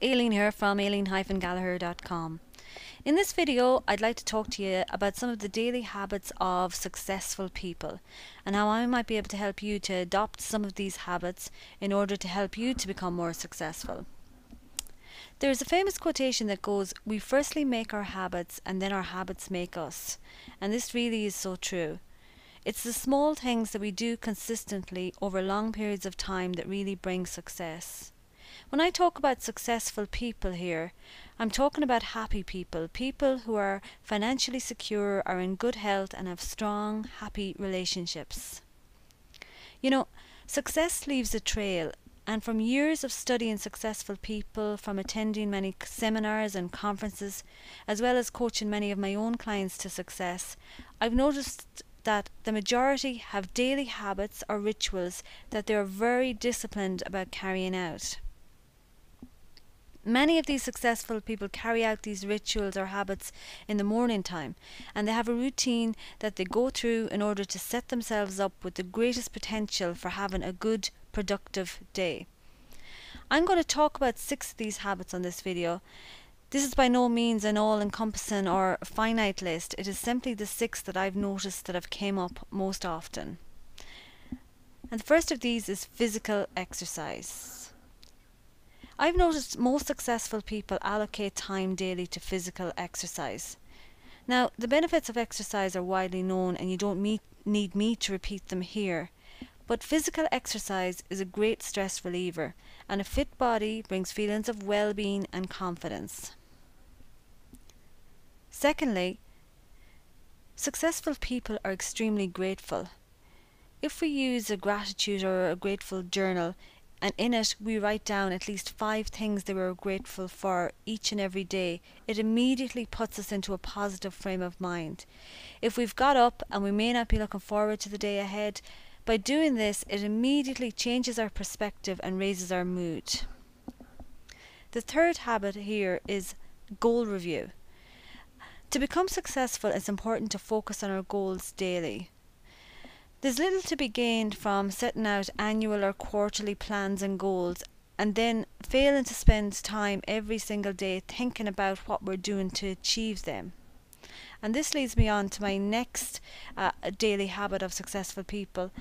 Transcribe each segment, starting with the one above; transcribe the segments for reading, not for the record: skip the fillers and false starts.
Hello, Aileen here from Aileen-Gallagher.com. In this video, I'd like to talk to you about some of the daily habits of successful people and how I might be able to help you to adopt some of these habits in order to help you to become more successful. There's a famous quotation that goes, "We firstly make our habits and then our habits make us." And this really is so true. It's the small things that we do consistently over long periods of time that really bring success. When I talk about successful people here, I'm talking about happy people, people who are financially secure, are in good health and have strong, happy relationships. You know, success leaves a trail, and from years of studying successful people, from attending many seminars and conferences, as well as coaching many of my own clients to success, I've noticed that the majority have daily habits or rituals that they're very disciplined about carrying out. Many of these successful people carry out these rituals or habits in the morning time, and they have a routine that they go through in order to set themselves up with the greatest potential for having a good, productive day. I'm going to talk about 6 of these habits on this video. This is by no means an all-encompassing or finite list. It is simply the 6 that I've noticed that have came up most often. And the first of these is physical exercise. I've noticed most successful people allocate time daily to physical exercise. Now, the benefits of exercise are widely known and you don't need me to repeat them here. But physical exercise is a great stress reliever, and a fit body brings feelings of well-being and confidence. Secondly, successful people are extremely grateful. If we use a gratitude or a grateful journal, and in it we write down at least 5 things that we're grateful for each and every day, it immediately puts us into a positive frame of mind. If we've got up and we may not be looking forward to the day ahead, by doing this it immediately changes our perspective and raises our mood. The third habit here is goal review. To become successful, it's important to focus on our goals daily. There's little to be gained from setting out annual or quarterly plans and goals and then failing to spend time every single day thinking about what we're doing to achieve them. And this leads me on to my next daily habit of successful people,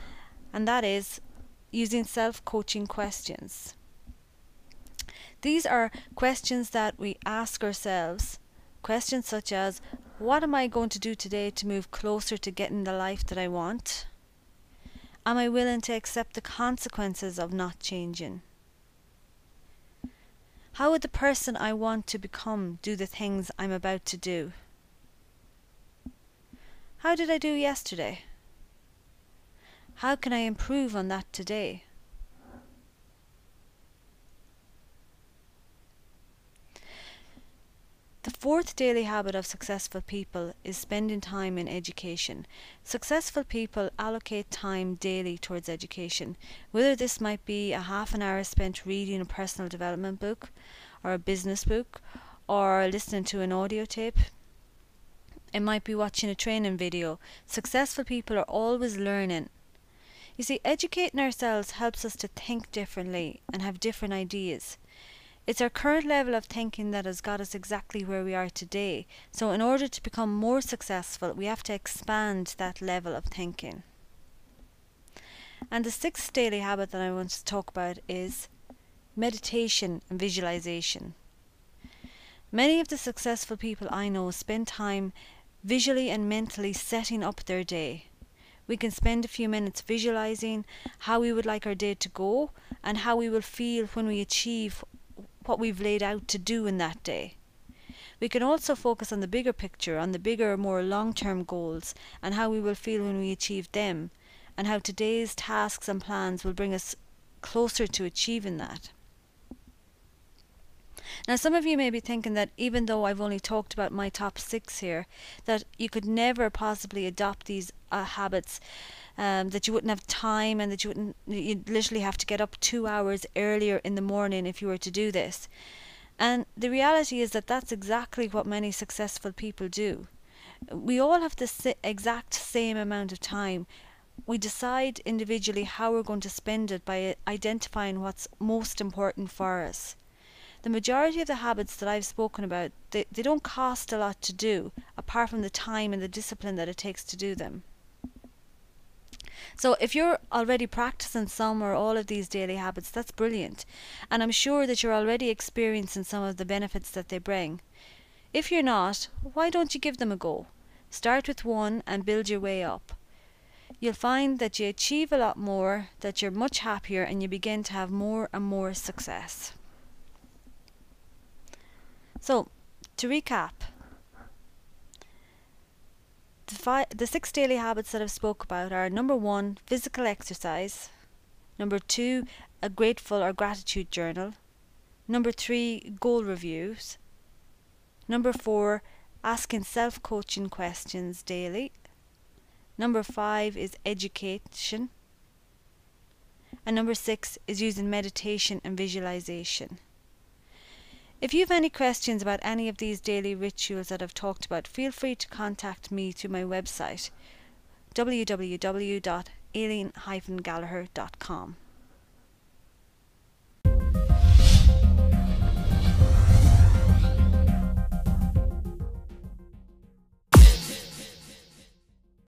and that is using self-coaching questions. These are questions that we ask ourselves, questions such as, what am I going to do today to move closer to getting the life that I want? Am I willing to accept the consequences of not changing? How would the person I want to become do the things I'm about to do? How did I do yesterday? How can I improve on that today? The fourth daily habit of successful people is spending time in education. Successful people allocate time daily towards education, whether this might be a half an hour spent reading a personal development book or a business book or listening to an audio tape. It might be watching a training video. Successful people are always learning. You see, educating ourselves helps us to think differently and have different ideas. It's our current level of thinking that has got us exactly where we are today. So in order to become more successful, we have to expand that level of thinking. And the 6th daily habit that I want to talk about is meditation and visualization. Many of the successful people I know spend time visually and mentally setting up their day. We can spend a few minutes visualizing how we would like our day to go and how we will feel when we achieve what we've laid out to do in that day. We can also focus on the bigger picture, on the bigger, more long-term goals and how we will feel when we achieve them, and how today's tasks and plans will bring us closer to achieving that. Now, some of you may be thinking that even though I've only talked about my top 6 here, that you could never possibly adopt these habits, that you wouldn't have time and that you'd literally have to get up 2 hours earlier in the morning if you were to do this. And the reality is that that's exactly what many successful people do. We all have the exact same amount of time. We decide individually how we're going to spend it by identifying what's most important for us. The majority of the habits that I've spoken about, they don't cost a lot to do, apart from the time and the discipline that it takes to do them. So if you're already practicing some or all of these daily habits, that's brilliant. And I'm sure that you're already experiencing some of the benefits that they bring. If you're not, why don't you give them a go? Start with one and build your way up. You'll find that you achieve a lot more, that you're much happier, and you begin to have more and more success. So, to recap, the 6 daily habits that I've spoke about are: number 1, physical exercise; number 2, a grateful or gratitude journal; number 3, goal reviews; number 4, asking self-coaching questions daily; number 5 is education; and number 6 is using meditation and visualization. If you have any questions about any of these daily rituals that I've talked about, feel free to contact me through my website, www.aileen-gallagher.com.